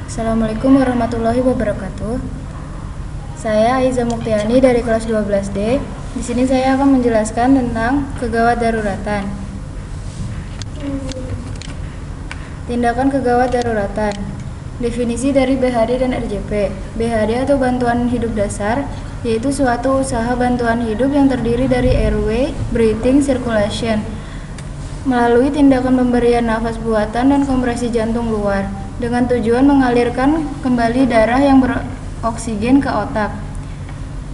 Assalamualaikum warahmatullahi wabarakatuh. Saya Aiza Muktiani dari kelas 12D. Di sini saya akan menjelaskan tentang kegawat daruratan. Tindakan kegawat daruratan. Definisi dari BHD dan RJP. BHD atau bantuan hidup dasar yaitu suatu usaha bantuan hidup yang terdiri dari airway, breathing, circulation melalui tindakan pemberian nafas buatan dan kompresi jantung luar dengan tujuan mengalirkan kembali darah yang beroksigen ke otak.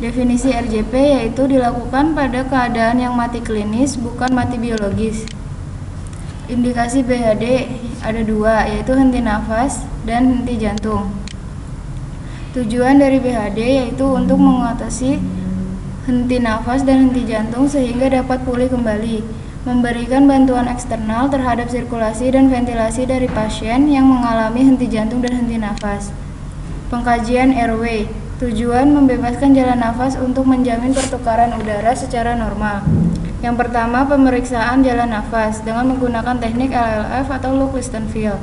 Definisi RJP yaitu dilakukan pada keadaan yang mati klinis, bukan mati biologis. Indikasi BHD ada dua, yaitu henti nafas dan henti jantung. Tujuan dari BHD yaitu untuk mengatasi henti nafas dan henti jantung sehingga dapat pulih kembali, memberikan bantuan eksternal terhadap sirkulasi dan ventilasi dari pasien yang mengalami henti jantung dan henti nafas. Pengkajian airway, tujuan membebaskan jalan nafas untuk menjamin pertukaran udara secara normal. Yang pertama, pemeriksaan jalan nafas dengan menggunakan teknik LLF atau Look, Listen, Feel.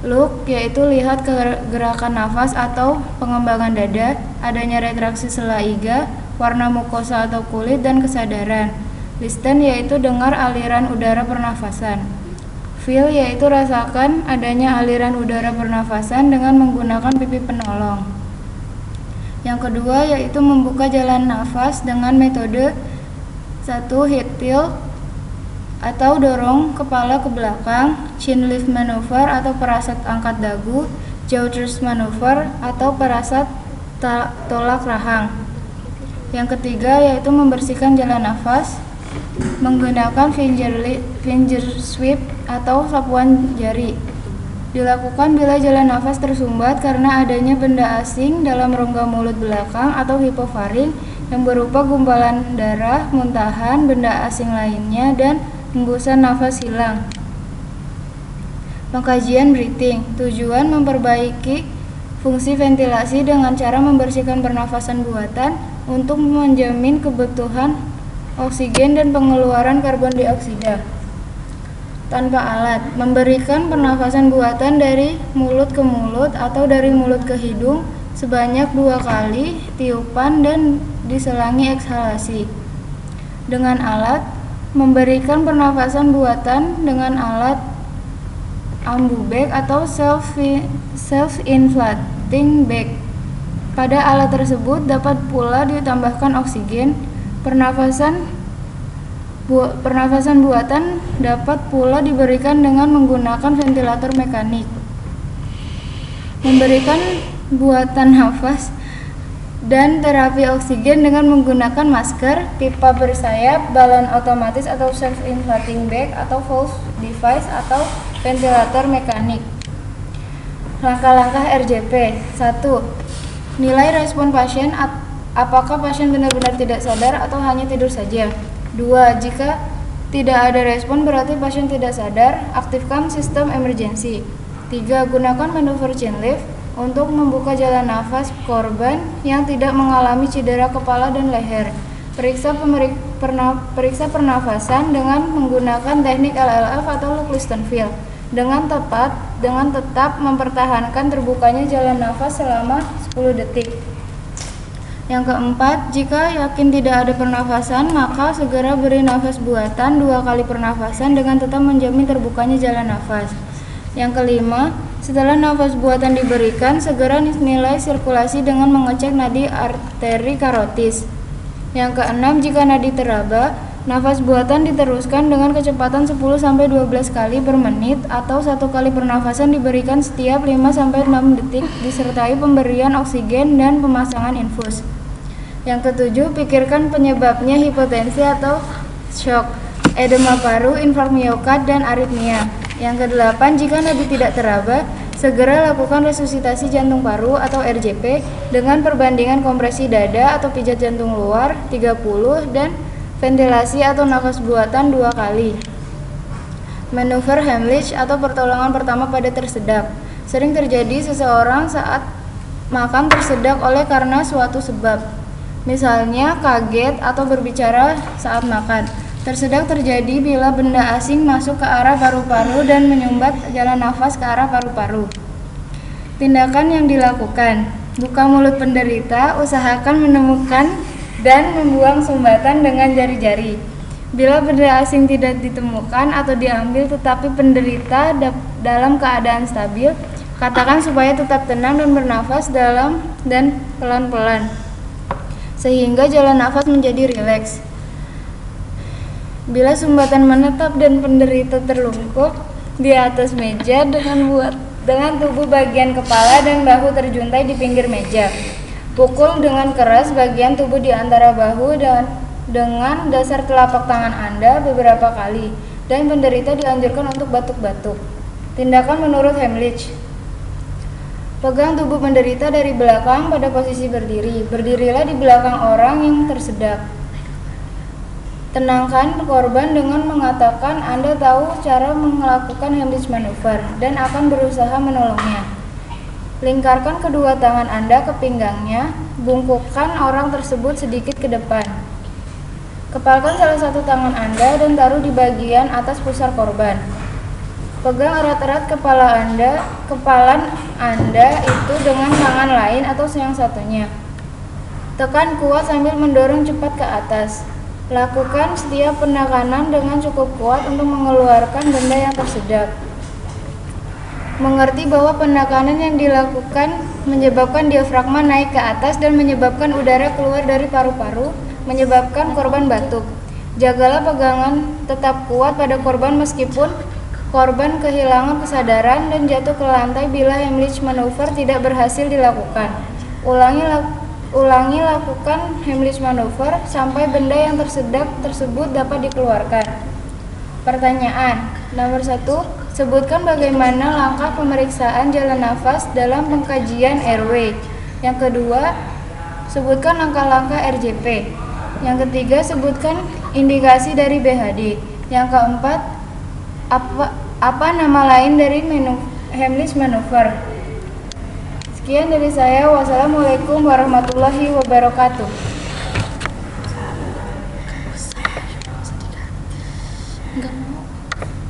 Look yaitu lihat gerakan nafas atau pengembangan dada, adanya retraksi sela iga, warna mukosa atau kulit, dan kesadaran. Listen yaitu dengar aliran udara pernafasan. Feel yaitu rasakan adanya aliran udara pernafasan dengan menggunakan pipi penolong. Yang kedua yaitu membuka jalan nafas dengan metode 1. Hip tilt atau dorong kepala ke belakang, chin lift maneuver atau parasat angkat dagu, jaw thrust maneuver atau parasat tolak rahang. Yang ketiga yaitu membersihkan jalan nafas menggunakan finger sweep atau sapuan jari. Dilakukan bila jalan nafas tersumbat karena adanya benda asing dalam rongga mulut belakang atau hipofaring yang berupa gumpalan darah, muntahan, benda asing lainnya, dan hembusan nafas hilang. Pengkajian breathing, tujuan memperbaiki fungsi ventilasi dengan cara membersihkan pernafasan buatan untuk menjamin kebutuhan oksigen dan pengeluaran karbon dioksida. Tanpa alat, memberikan pernafasan buatan dari mulut ke mulut atau dari mulut ke hidung sebanyak 2 kali tiupan dan diselangi ekshalasi. Dengan alat, memberikan pernafasan buatan dengan alat ambu bag atau self-inflating bag. Pada alat tersebut dapat pula ditambahkan oksigen. Pernafasan buatan dapat pula diberikan dengan menggunakan ventilator mekanik. Memberikan buatan nafas dan terapi oksigen dengan menggunakan masker, pipa bersayap, balon otomatis atau self-inflating bag atau valve device atau ventilator mekanik. Langkah-langkah RJP. 1. Nilai respon pasien, apakah pasien benar-benar tidak sadar atau hanya tidur saja? 2. Jika tidak ada respon berarti pasien tidak sadar, aktifkan sistem emergensi. 3. Gunakan manuver chin lift untuk membuka jalan nafas korban yang tidak mengalami cedera kepala dan leher. Periksa pernafasan dengan menggunakan teknik LLF atau Look, Listen, Feel dengan tetap mempertahankan terbukanya jalan nafas selama 10 detik. Yang keempat, jika yakin tidak ada pernafasan, maka segera beri nafas buatan 2 kali pernafasan dengan tetap menjamin terbukanya jalan nafas. Yang kelima, setelah nafas buatan diberikan, segera nilai sirkulasi dengan mengecek nadi arteri karotis. Yang keenam, jika nadi teraba, nafas buatan diteruskan dengan kecepatan 10-12 kali per menit atau 1 kali pernafasan diberikan setiap 5-6 detik disertai pemberian oksigen dan pemasangan infus. Yang ketujuh, pikirkan penyebabnya hipotensi atau shock, edema paru, infark miokard, dan aritmia. Yang kedelapan, jika nadi tidak teraba, segera lakukan resusitasi jantung paru atau RJP dengan perbandingan kompresi dada atau pijat jantung luar 30 dan ventilasi atau nafas buatan 2 kali. Manuver Heimlich atau pertolongan pertama pada tersedak. Sering terjadi seseorang saat makan tersedak oleh karena suatu sebab. Misalnya kaget atau berbicara saat makan. Tersedak terjadi bila benda asing masuk ke arah paru-paru dan menyumbat jalan nafas ke arah paru-paru. Tindakan yang dilakukan: buka mulut penderita, usahakan menemukan dan membuang sumbatan dengan jari-jari. Bila benda asing tidak ditemukan atau diambil tetapi penderita dalam keadaan stabil, katakan supaya tetap tenang dan bernafas dalam dan pelan-pelan, sehingga jalan nafas menjadi rileks. Bila sumbatan menetap dan penderita terlungkup di atas meja dengan tubuh bagian kepala dan bahu terjuntai di pinggir meja, pukul dengan keras bagian tubuh di antara bahu dengan dasar telapak tangan Anda beberapa kali, dan penderita dianjurkan untuk batuk-batuk. Tindakan menurut Heimlich: pegang tubuh penderita dari belakang pada posisi berdiri. Berdirilah di belakang orang yang tersedak. Tenangkan korban dengan mengatakan Anda tahu cara melakukan Heimlich maneuver dan akan berusaha menolongnya. Lingkarkan kedua tangan Anda ke pinggangnya, bungkukkan orang tersebut sedikit ke depan. Kepalkan salah satu tangan Anda dan taruh di bagian atas pusar korban. Pegang erat-erat kepalan Anda itu dengan tangan lain atau yang satunya. Tekan kuat sambil mendorong cepat ke atas. Lakukan setiap penekanan dengan cukup kuat untuk mengeluarkan benda yang tersedak. Mengerti bahwa penekanan yang dilakukan menyebabkan diafragma naik ke atas dan menyebabkan udara keluar dari paru-paru, menyebabkan korban batuk. Jagalah pegangan tetap kuat pada korban meskipun korban kehilangan kesadaran dan jatuh ke lantai bila Heimlich maneuver tidak berhasil dilakukan. Ulangi lakukan Heimlich maneuver sampai benda yang tersedak tersebut dapat dikeluarkan. Pertanyaan nomor 1. Sebutkan bagaimana langkah pemeriksaan jalan nafas dalam pengkajian airway. Yang kedua, sebutkan langkah-langkah RJP. Yang ketiga, sebutkan indikasi dari BHD. Yang keempat, apa nama lain dari Heimlich maneuver? Sekian dari saya. Wassalamualaikum warahmatullahi wabarakatuh. Enggak mau.